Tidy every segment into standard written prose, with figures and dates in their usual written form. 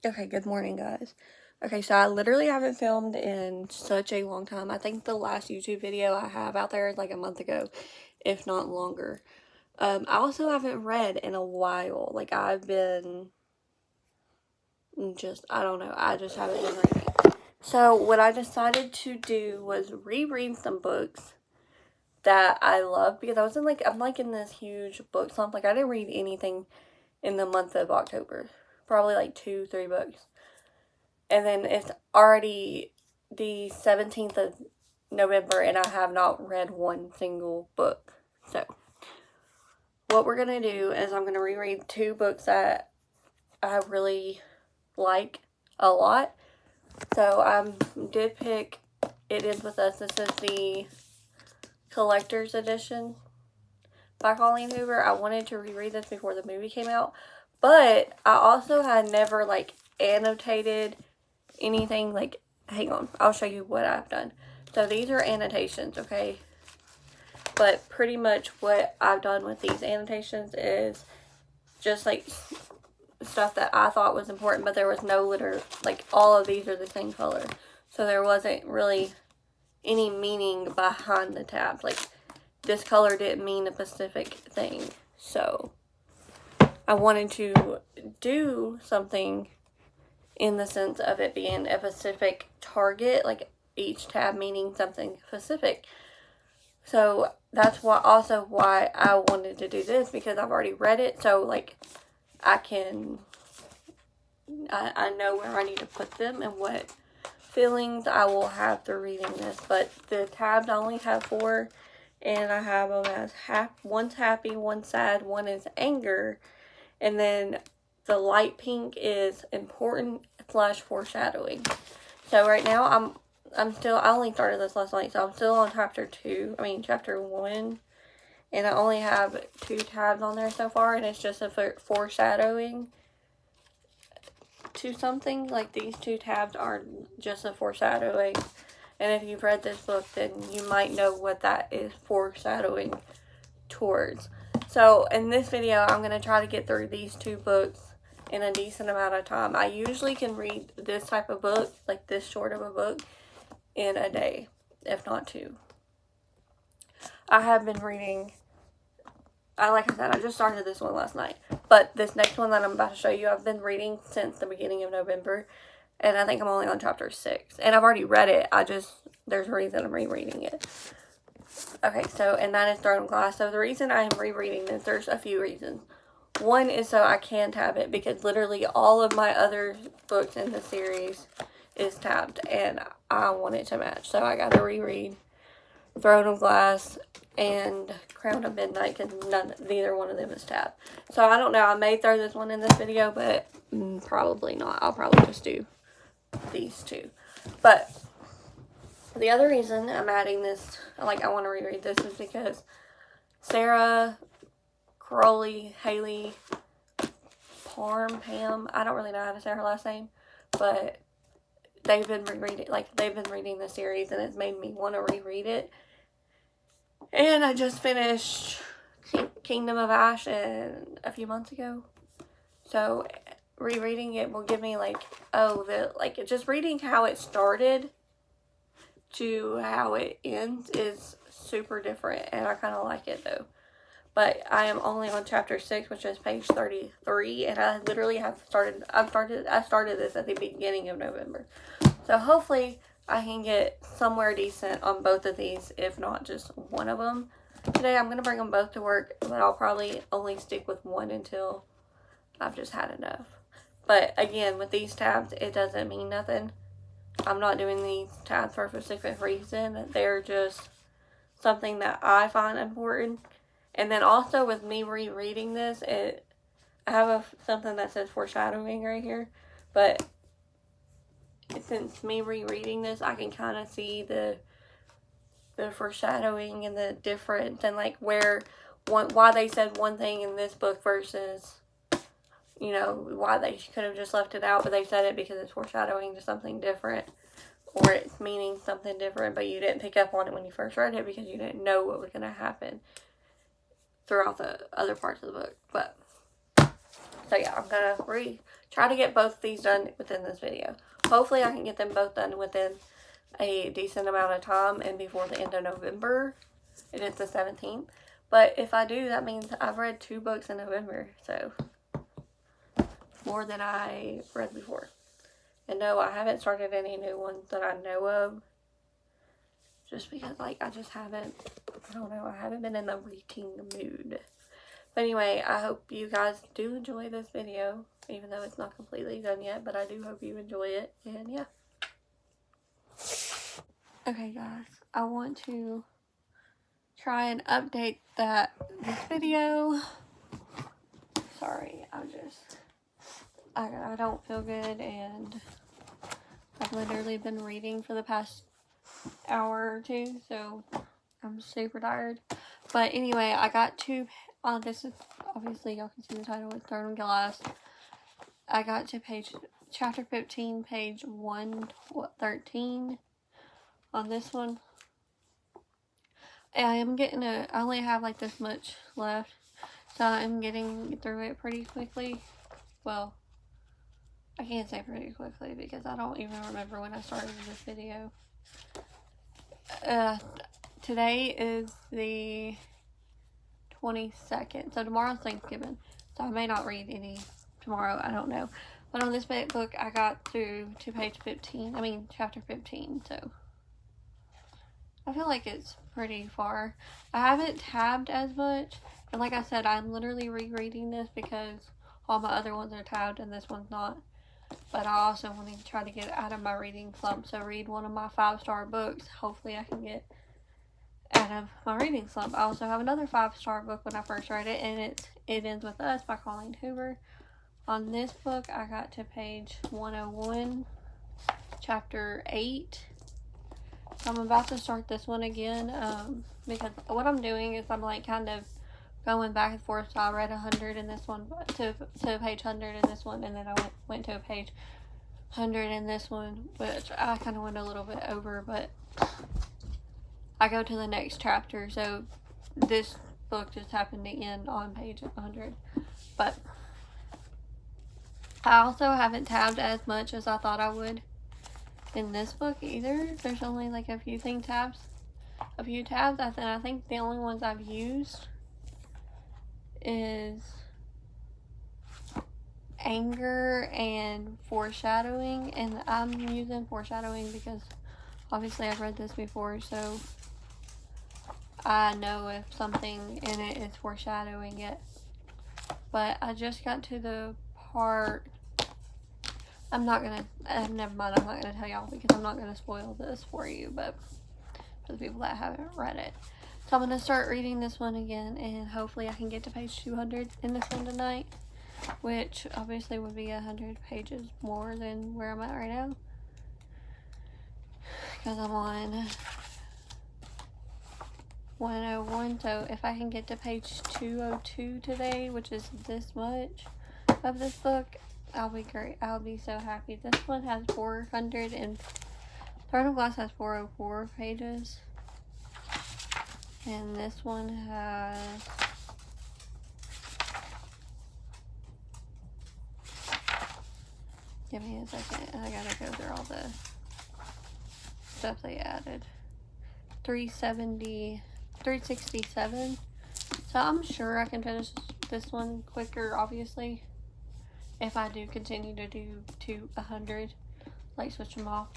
Okay, good morning, guys. Okay, so I literally haven't filmed in such a long time. I think the last YouTube video I have out there is like a month ago, if not longer. I also haven't read in a while. Like, I've been I don't know, I just haven't been reading. So, what I decided to do was reread some books that I love because I'm like in this huge book slump. Like, I didn't read anything in the month of October. Probably like 2-3 books. And then it's already the 17th of November and I have not read one single book. So, what we're going to do is I'm going to reread 2 books that I really like a lot. So, I did pick It Ends With Us. This is the collector's edition by Colleen Hoover. I wanted to reread this before the movie came out, but I also had never annotated anything. Hang on, I'll show you what I've done. So these are annotations, okay? But pretty much what I've done with these annotations is just stuff that I thought was important, but there was no all of these are the same color. So there wasn't really any meaning behind the tabs. Like, this color didn't mean a specific thing. So I wanted to do something in the sense of it being a specific target, like each tab meaning something specific. So that's why I wanted to do this, because I've already read it. So I know where I need to put them and what feelings I will have through reading this. But the tabs, I only have 4, and I have them as one's happy, one's sad, one is anger, and then the light pink is important / foreshadowing. So right now I only started this last night, so I'm still on chapter 1, and I only have 2 tabs on there so far, and it's just a foreshadowing to something. Like, these 2 tabs are just a foreshadowing, and if you've read this book, then you might know what that is foreshadowing towards. So in this video, I'm going to try to get through these 2 books in a decent amount of time. I usually can read this type of book, like this short of a book, in a day, if not 2. I have been reading, like I said, I just started this one last night, but this next one that I'm about to show you, I've been reading since the beginning of November, and I think I'm only on chapter 6, and I've already read it. There's a reason I'm rereading it. Okay, so, and that is Third Class. So the reason I am rereading this, there's a few reasons. One is so I can tab it, because literally all of my other books in the series is tabbed, and I want it to match. So I gotta reread Throne of Glass and Crown of Midnight, because neither one of them is tabbed. So I don't know, I may throw this one in this video, but probably not. I'll probably just do these 2. But the other reason I'm adding this, I want to reread this, is because Sarah, Crowley, Haley, Pam, I don't really know how to say her last name, but they've been reading the series, and it's made me want to reread it. And I just finished Kingdom of Ash a few months ago, so rereading it will give me just reading how it started to how it ends is super different, and I kind of like it though. But I am only on chapter 6, which is page 33, and I literally I started this at the beginning of November. So hopefully I can get somewhere decent on both of these, if not just one of them. Today I'm going to bring them both to work, but I'll probably only stick with one until I've just had enough. But again, with these tabs, it doesn't mean nothing. I'm not doing these tabs for a specific reason. They're just something that I find important. And then also with me rereading this, I have something that says foreshadowing right here. But since me rereading this, I can kind of see the foreshadowing and the difference, and why they said one thing in this book versus, why they could have just left it out, but they said it because it's foreshadowing to something different, or it's meaning something different, but you didn't pick up on it when you first read it because you didn't know what was going to happen throughout the other parts of the book. But so yeah, I'm gonna try to get both of these done within this video. Hopefully I can get them both done within a decent amount of time and before the end of November. It is the 17th. But if I do, that means I've read 2 books in November. So, more than I read before. And no, I haven't started any new ones that I know of. Just because, like, I just haven't, I don't know, I haven't been in the reading mood. But anyway, I hope you guys do enjoy this video, even though it's not completely done yet, but I do hope you enjoy it, and yeah. Okay guys, I want to try and update this video. Sorry, I don't feel good, and I've literally been reading for the past hour or 2, so I'm super tired. But anyway, I got to, this is, obviously y'all can see the title, it's Thrown in Glass. I got to chapter 15, page 113 on this one. I only have like this much left, so I'm getting through it pretty quickly. Well, I can't say pretty quickly because I don't even remember when I started this video. Today is the 22nd, so tomorrow's Thanksgiving, so I may not read any tomorrow, I don't know. But on this book, I got through to chapter 15, so I feel like it's pretty far. I haven't tabbed as much, and like I said, I'm literally rereading this because all my other ones are tabbed and this one's not. But I also want to try to get out of my reading slump, so read one of my 5-star books. Hopefully I can get out of my reading slump. I also have another 5-star book when I first read it, and It Ends With Us by Colleen Hoover. On this book, I got to page 101, chapter 8. So I'm about to start this one again, because what I'm doing is I'm like kind of going back and forth. So I read 100 in this one, to page 100 in this one, and then I went to a page 100 in this one, which I kind of went a little bit over, but I go to the next chapter, so this book just happened to end on page 100. But I also haven't tabbed as much as I thought I would in this book either. There's only like a few tabs. And I think the only ones I've used is anger and foreshadowing, and I'm using foreshadowing because obviously I've read this before, so I know if something in it is foreshadowing it. But I just got to the part, never mind, I'm not gonna tell y'all because I'm not gonna spoil this for you, but for the people that haven't read it. So I'm gonna start reading this one again, and hopefully I can get to page 200 in this one tonight, which obviously would be 100 pages more than where I'm at right now, because I'm on 101. So if I can get to page 202 today, which is this much of this book, I'll be great. I'll be so happy. This one has 400 and Thrown in Glass has 404 pages. And this one has give me a second. I gotta go through all the stuff they added. 367. So I'm sure I can finish this one quicker, obviously, if I do continue to do 100, like switch them off.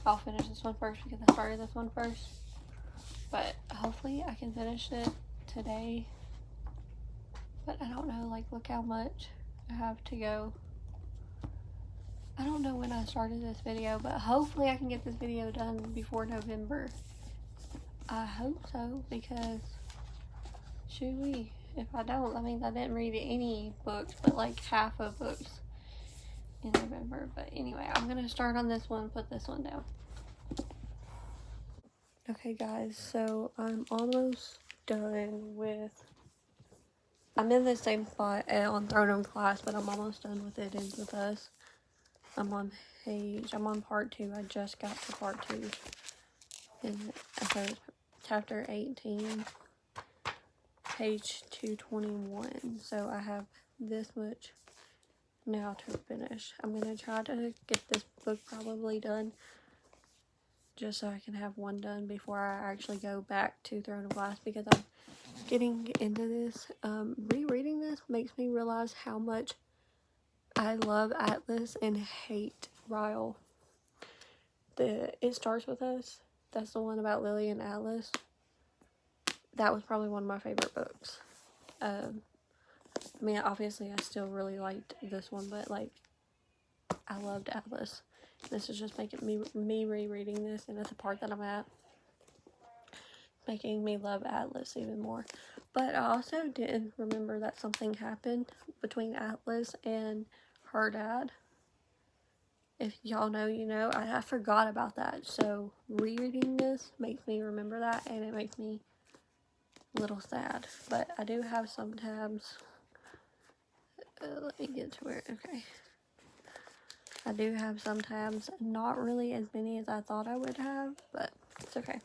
I'll finish this one first because I started this one first. But hopefully I can finish it today. But I don't know, like, look how much I have to go. I don't know when I started this video, but hopefully I can get this video done before November. I hope so, because if I don't, that means I didn't read any books, but like half of books in November. But anyway, I'm gonna start on this one, put this one down. Okay guys, so I'm almost done with, I'm in the same spot on Thrown in Glass, but I'm almost done with It Ends With Us. I'm on part 2. I just got to part 2. And so chapter 18, page 221. So I have this much now to finish. I'm going to try to get this book probably done, just so I can have one done before I actually go back to Throne of Glass, because I'm getting into this. Rereading this makes me realize how much I love Atlas and hate Ryle. It Starts With Us, that's the one about Lily and Atlas. That was probably one of my favorite books. I mean, obviously I still really liked this one, but like, I loved Atlas. This is just making me rereading this, and at the part that I'm at, making me love Atlas even more. But I also didn't remember that something happened between Atlas and her dad. If y'all know, you know. I forgot about that. So rereading this makes me remember that, and it makes me a little sad. But I do have some tabs. Let me get to it. Okay. I do have some tabs. Not really as many as I thought I would have, but it's okay.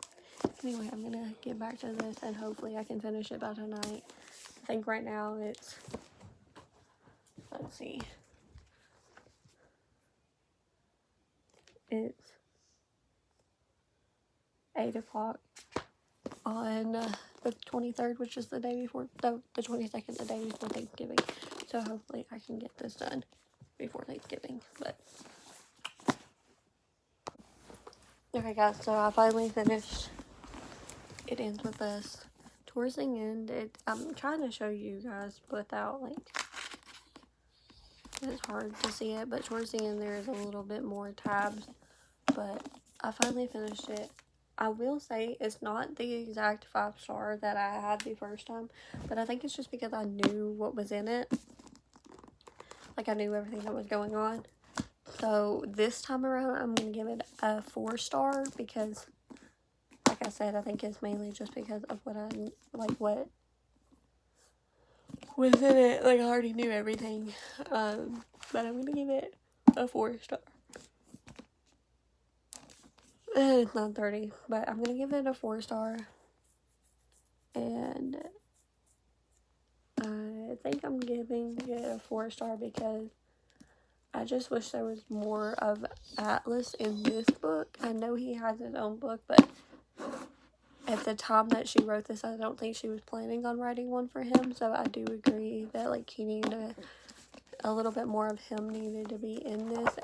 Anyway, I'm gonna get back to this, and hopefully I can finish it by tonight. I think right now it's, let's see, it's 8 o'clock on the 23rd, which is the day before, the 22nd, the day before Thanksgiving. So hopefully I can get this done before Thanksgiving. But okay, guys, so I finally finished It Ends With Us. Towards the end, I'm trying to show you guys without, like, it's hard to see it, but towards the end there is a little bit more tabs. But I finally finished it. I will say it's not the exact 5-star that I had the first time, but I think it's just because I knew what was in it. Like, I knew everything that was going on. So this time around, I'm going to give it a 4-star because, like I said, I think it's mainly just because of what what was in it. Like, I already knew everything. But I'm going to give it a 4-star. It's not 30, but I'm going to give it a 4-star. And I think I'm giving it a 4-star because I just wish there was more of Atlas in this book. I know he has his own book, but at the time that she wrote this, I don't think she was planning on writing one for him. So I do agree that, like, he needed a little bit more of him needed to be in this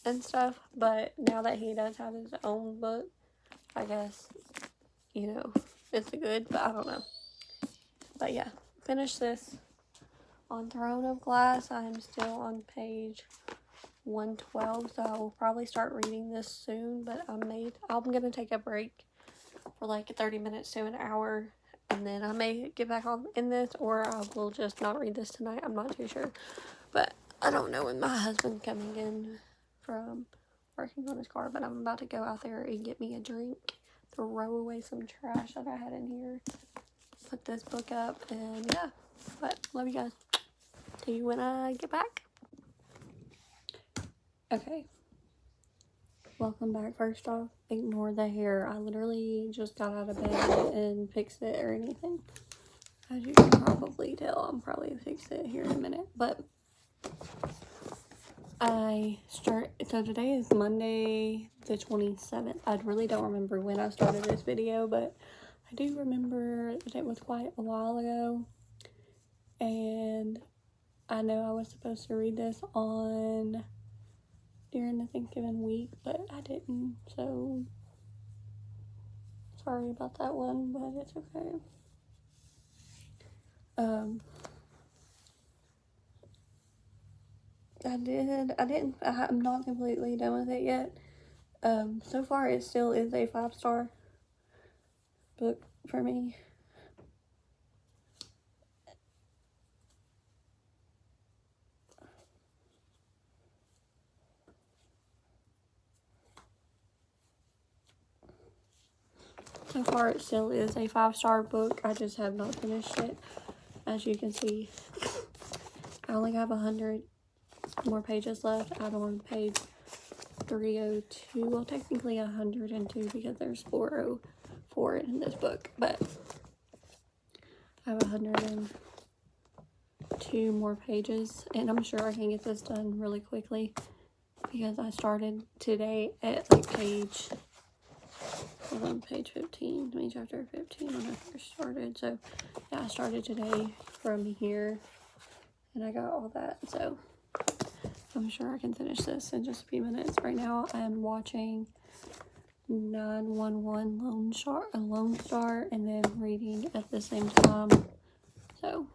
and stuff. But now that he does have his own book, I guess, you know, it's good, but I don't know. But yeah, finish this on Throne of Glass. I'm still on page 112, so I will probably start reading this soon, but I'm gonna take a break for like 30 minutes to an hour, and then I may get back on in this, or I will just not read this tonight. I'm not too sure, but I don't know when my husband's coming in from working on his car, but I'm about to go out there and get me a drink, throw away some trash that I had in here, put this book up, and yeah. But love you guys. See you when I get back. Okay, welcome back. First off, ignore the hair. I literally just got out of bed and fixed it or anything. As you can probably tell, I'm probably fix it here in a minute. But so today is Monday the 27th. I really don't remember when I started this video, but I do remember that it was quite a while ago. And I know I was supposed to read this during the Thanksgiving week, but I didn't, so sorry about that one, but it's okay. I'm not completely done with it yet. So far it still is a 5-star book for me. So far it still is a 5-star book. I just have not finished it. As you can see, I only have 100 more pages left. I'm on page 302. Well, technically 102 because there's 404 in this book, but I have 100 and 2 more pages, and I'm sure I can get this done really quickly because I started today at like page 15, I mean chapter 15 when I first started. So yeah, I started today from here and I got all that, so I'm sure I can finish this in just a few minutes. Right now I'm watching 911 Lone Star and then reading at the same time, so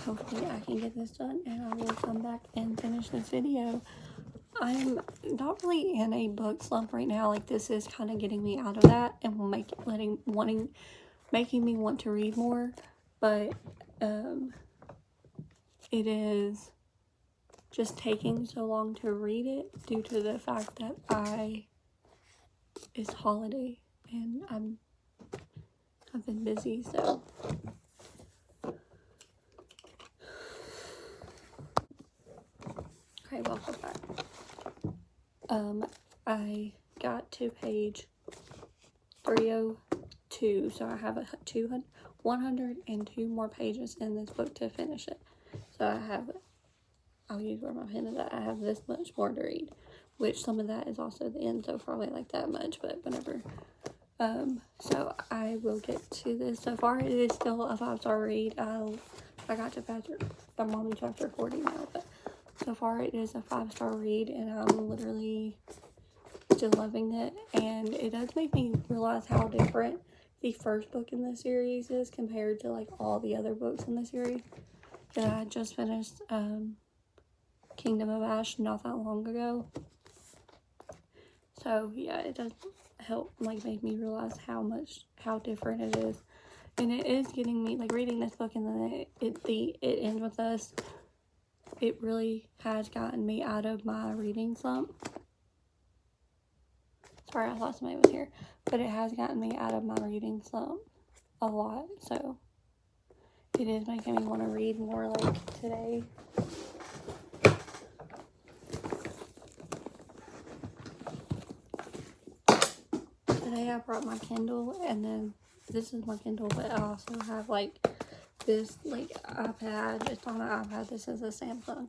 hopefully I can get this done and I will come back and finish this video. I'm not really in a book slump right now. Like, this is kind of getting me out of that and will making me want to read more, but it is just taking so long to read it due to the fact that it's holiday and I've been busy, so okay, welcome back. I got to page 302, so I have 102 more pages in this book to finish it. So I'll use where my pen is at. I have this much more to read, which some of that is also the end, so probably like that much, but whatever. So I will get to this. So far, it is still a 5-star read. I got to I'm on chapter 40 now, but so far it is a 5-star read, and I'm literally still loving it. And it does make me realize how different the first book in the series is compared to like all the other books in the series. Because I just finished Kingdom of Ash not that long ago. So yeah, it does help like make me realize how different it is. And it is getting me, like, reading this book and then it ends with us. It really has gotten me out of my reading slump. Sorry, I thought somebody was here. But it has gotten me out of my reading slump a lot. So it is making me want to read more, like today. Today I brought my Kindle, and then this is my Kindle, but I also have like this like iPad. It's on an iPad. This is a Samsung,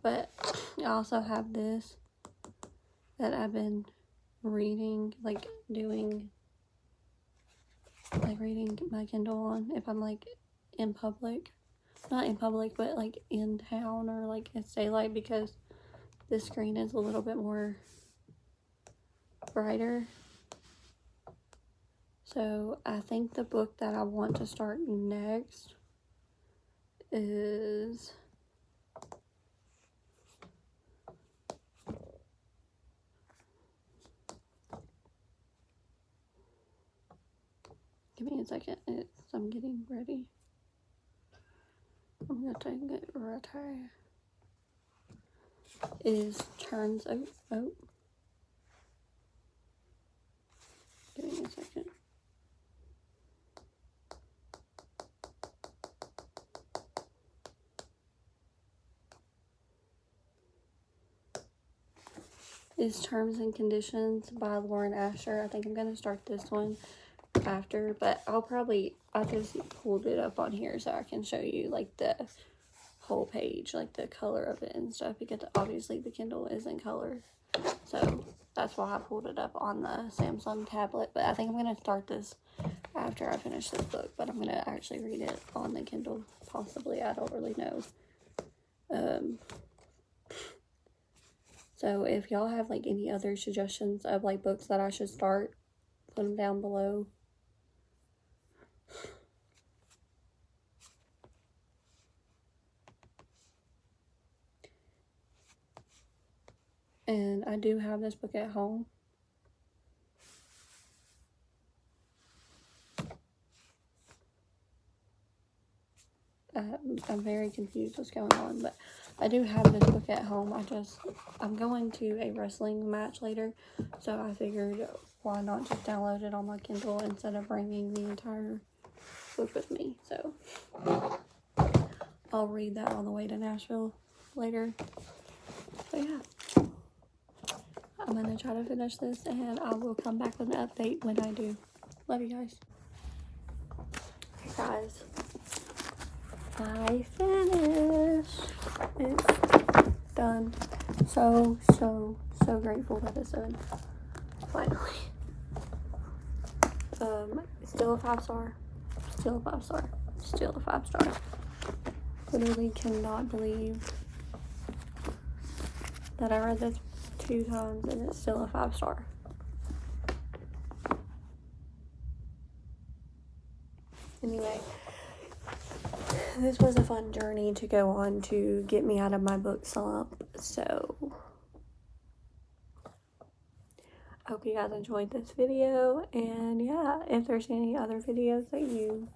but I also have this that I've been reading, like reading my Kindle on if I'm like in public, not in public, but like in town or like it's daylight, because the screen is a little bit more brighter. So I think the book that I want to start next is give me a second. I'm getting ready. I'm gonna take it right here. Is Turns Out. Oh. Give me a second. Is Terms and Conditions by Lauren Asher. I think I'm going to start this one after, but I just pulled it up on here so I can show you like the whole page, like the color of it and stuff, because obviously the Kindle is in color. So that's why I pulled it up on the Samsung tablet, but I think I'm going to start this after I finish this book, but I'm going to actually read it on the Kindle, possibly. I don't really know. So if y'all have like any other suggestions of like books that I should start, put them down below. And I do have this book at home. I'm very confused what's going on, but I do have this book at home. I'm going to a wrestling match later, so I figured why not just download it on my Kindle instead of bringing the entire book with me. So I'll read that on the way to Nashville later. So yeah, I'm going to try to finish this, and I will come back with an update when I do. Love you guys. Okay, guys. I finished. It's done. So grateful that it's done. Finally. Still a 5-star. Still a 5-star. Still a 5-star. Literally cannot believe that I read this 2 times and it's still a 5-star. Anyway, this was a fun journey to go on to get me out of my book slump. So, I hope you guys enjoyed this video. And yeah, if there's any other videos that you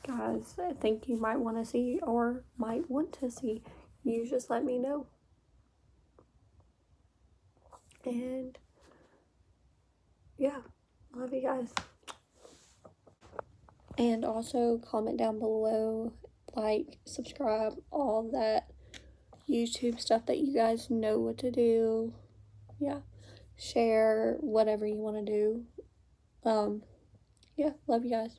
guys think you might want to see or might want to see, you just let me know. And yeah, love you guys. And also comment down below, like, subscribe, all that YouTube stuff that you guys know what to do. Yeah, share, whatever you want to do. Yeah, love you guys.